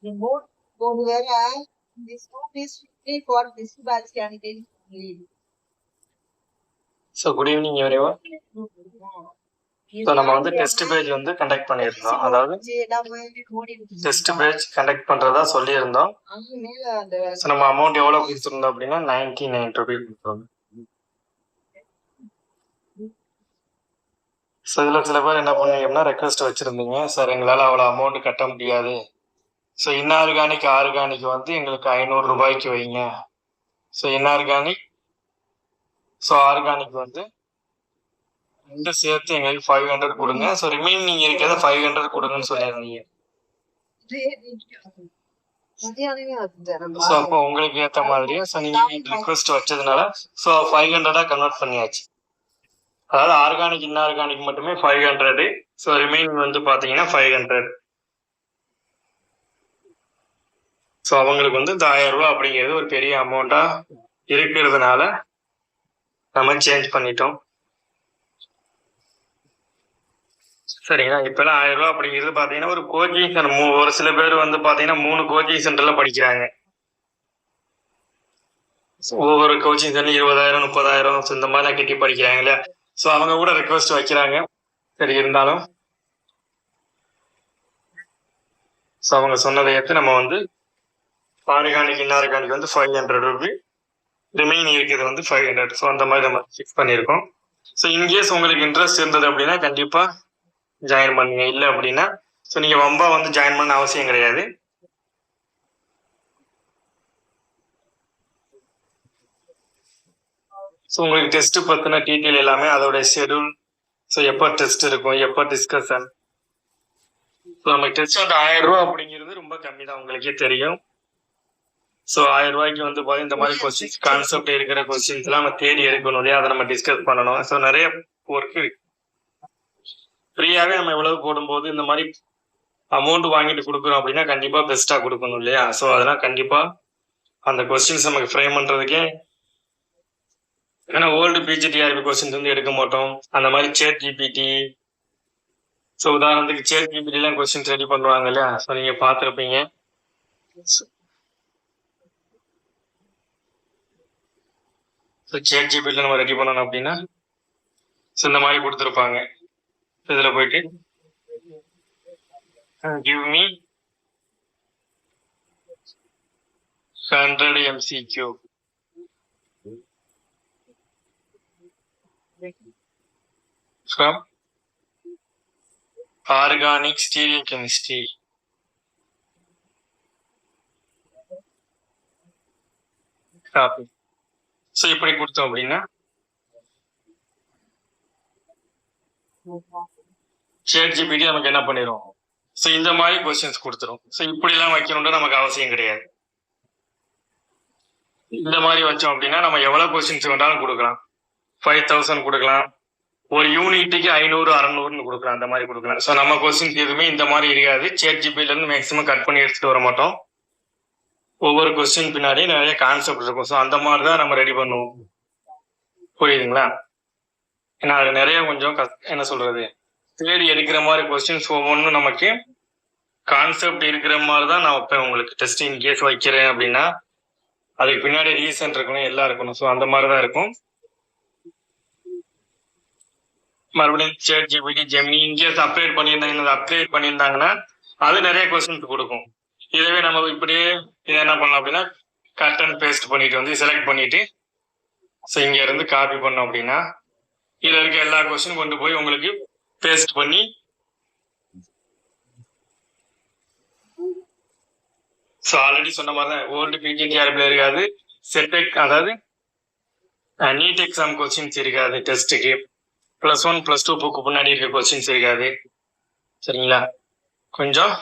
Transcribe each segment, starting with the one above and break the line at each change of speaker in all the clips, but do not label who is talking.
Remote whereas this note is strictly for this batch candidate only.
So good evening everyone. So நம்ம வந்து test page வந்து conduct பண்ணியிருந்தோம். அதாவது test page conduct பண்ணுறதா சொல்லியிருந்தோம். So நம்ம அமௌண்ட் எவ்வளோ கொடுத்துருந்தோம் அப்படின்னா 99 ரூபீஸ் கொடுத்துருந்தோம். ஸோ இதில் சில பேர் என்ன பண்ணீங்கன்னா ரெக்வஸ்ட் வச்சுருந்தீங்க, சார் எங்களால் அவ்வளோ அமௌண்ட் கட்ட முடியாது, ஸோ இன்ஆர்கானிக் வந்து எங்களுக்கு 500 ரூபாய்க்கு வைங்க, ஸோ இன்ஆர்கானிக் ஸோ ஆர்கானிக் வந்து ரெண்டு சேர்த்து எங்களுக்கு 500 கொடுங்க, ஸோ ரிமைனிங் இருக்கிறத 500 கொடுங்கன்னு சொல்லியிருந்தீங்க. ஸோ அப்போ உங்களுக்கு ஏற்ற மாதிரியே ஸோ நீங்கள் ரிக்வஸ்ட் வச்சதுனால ஸோ 500 கன்வெர்ட் பண்ணியாச்சு. அதாவது ஆர்கானிக் இன்ஆர்கானிக் மட்டுமே 500, ஸோ ரிமைனிங் வந்து பார்த்தீங்கன்னா 500. ஸோ அவங்களுக்கு வந்து இந்த 1000 ரூபா அப்படிங்கிறது ஒரு பெரிய அமௌண்ட்டா இருக்கிறதுனால நம்ம சேஞ்ச் பண்ணிட்டோம். சரிங்களா? இப்பெல்லாம் 1000 ரூபா அப்படிங்கிறது பார்த்தீங்கன்னா ஒரு கோச்சிங் சென்டர், ஒரு சில பேர் வந்து பார்த்தீங்கன்னா 3 கோச்சிங் சென்டர்ல படிக்கிறாங்க. ஒவ்வொரு கோச்சிங் சென்டர் 20,000 30,000 இந்த மாதிரிலாம் கட்டி படிக்கிறாங்க இல்லையா? ஸோ அவங்க கூட ரெக்வஸ்ட் வைக்கிறாங்க. சரி, இருந்தாலும் ஸோ அவங்க சொன்னதை ஏற்று நம்ம வந்து ஆர்கானிக் இன்ஆர்கானிக் வந்து 500 ரூபி, ரிமைனிங் இருக்கிறது வந்து 500. ஸோ அந்த மாதிரி நம்ம ஃபிக்ஸ் பண்ணியிருக்கோம். ஸோ இன்கேஸ் உங்களுக்கு இன்ட்ரெஸ்ட் இருந்தது அப்படின்னா கண்டிப்பாக ஜாயின் பண்ணுங்க. இல்லை அப்படின்னா ஸோ நீங்கள் வம்பா வந்து ஜாயின் பண்ண அவசியம் கிடையாது. ஸோ உங்களுக்கு டெஸ்ட் பற்றின டீட்டெயில் எல்லாமே அதோடைய ஷெடியூல், ஸோ எப்போ டெஸ்ட் இருக்கும், எப்போ டிஸ்கஷன். ஸோ நம்ம டெஸ்ட் வந்து 1000 ரூபா அப்படிங்கிறது ரொம்ப கம்மி தான், உங்களுக்கே தெரியும். ஸோ 1000 ரூபாய்க்கு வந்து பார்த்தீங்கன்னா இந்த மாதிரி கொஸ்டின்ஸ், கான்செப்ட் இருக்கிற கொஸ்டின்ஸ்லாம் நம்ம தேடி எடுக்கணும் இல்லையா? அதை நம்ம டிஸ்கஸ் பண்ணணும். ஸோ நிறைய ஒர்க் இருக்கு. ஃப்ரீயாகவே நம்ம எவ்வளவு போடும்போது இந்த மாதிரி அமௌண்ட் வாங்கிட்டு கொடுக்குறோம் அப்படின்னா கண்டிப்பாக பெஸ்ட்டாக கொடுக்கணும் இல்லையா? ஸோ அதெல்லாம் கண்டிப்பாக அந்த கொஸ்டின்ஸ் நமக்கு ஃப்ரேம் பண்ணுறதுக்கே, ஏன்னா ஓல்டு பிஜிடிஆர்பி கொஸ்டின்ஸ் வந்து எடுக்க மாட்டோம். அந்த மாதிரி சேட் ஜிபிடி, ஸோ உதாரணத்துக்கு சேட் ஜிபிடிலாம் கொஸ்டின்ஸ் ரெடி பண்ணுவாங்க இல்லையா? ஸோ நீங்கள் பார்த்துருப்பீங்க. ஸோ சேட் ஜிபிடியில் நம்ம ரெடி பண்ணணும் அப்படின்னா ஸோ இந்த மாதிரி கொடுத்துருப்பாங்க. இதில் போயிட்டு give me 100 MCQ from organic stereochemistry. Copy. So இப்படி கொடுத்தோம் அப்படின்னா சேட் ஜிபிடி நமக்கு என்ன பண்ணிடும், ஸோ இந்த மாதிரி கொஸ்டின்ஸ் கொடுத்துரும். ஸோ இப்படிலாம் வைக்கணும்னு நமக்கு அவசியம் கிடையாது. இந்த மாதிரி வச்சோம் அப்படின்னா நம்ம எவ்வளோ கொஸ்டின்ஸ் வேண்டாலும் கொடுக்கலாம். 5000 கொடுக்கலாம், ஒரு யூனிட்டுக்கு 500 600 கொடுக்கலாம், அந்த மாதிரி கொடுக்கலாம். ஸோ நம்ம கொஸ்டின்ஸ் எதுவுமே இந்த மாதிரி இருக்காது. சேட் ஜிபிடிலேருந்து மேக்ஸிமம் கட் பண்ணி எடுத்துகிட்டு வர மாட்டோம். ஒவ்வொரு கொஸ்டின் பின்னாடி நிறைய கான்செப்ட் இருக்கும். ஸோ அந்த மாதிரி தான் நம்ம ரெடி பண்ணுவோம். புரியுதுங்களா? ஏன்னா அது நிறைய கொஞ்சம் என்ன சொல்றது, தேடி எடுக்கிற மாதிரி கொஸ்டின்ஸ் ஒவ்வொன்றும் நமக்கு கான்செப்ட் இருக்கிற மாதிரி தான் நான் வைப்பேன். உங்களுக்கு டெஸ்ட் இன் கேஸ் வைக்கிறேன் அப்படின்னா அதுக்கு பின்னாடி ரீசன் இருக்கணும், எல்லாம் இருக்கணும். ஸோ அந்த மாதிரி தான் இருக்கும். மறுபடியும் Chat GPT, Gemini in case update பண்ணியிருந்தாங்கன்னா அது நிறைய கொஸ்டின்ஸ் கொடுக்கும். இதுவே நம்ம இப்படியே இதை என்ன பண்ணலாம் அப்படின்னா கட் அண்ட் பேஸ்ட் பண்ணிட்டு வந்து செலக்ட் பண்ணிட்டு ஸோ இங்க இருந்து காப்பி பண்ணோம் அப்படின்னா இதுல இருக்க எல்லா கொஸ்டின் கொண்டு போய் உங்களுக்கு பேஸ்ட் பண்ணி ஸோ ஆல்ரெடி சொன்ன மாதிரி தான் ஓல்டு பிஜிடிஆர்பியில் இருக்காது. செட்டெக் அதாவது நீட் எக்ஸாம் கொஸ்டின்ஸ் இருக்காது. டெஸ்ட்டுக்கு +1 +2 புக்கு முன்னாடி இருக்க கொஸ்டின்ஸ் இருக்காது. சரிங்களா? கொஞ்சம்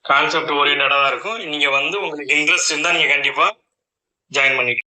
கான்செப்ட் ஓரியன்டாக தான் இருக்கும். நீங்கள் வந்து உங்களுக்கு இன்ட்ரெஸ்ட் இருந்தால் நீங்கள் கண்டிப்பாக ஜாயின் பண்ணிக்கலாம்.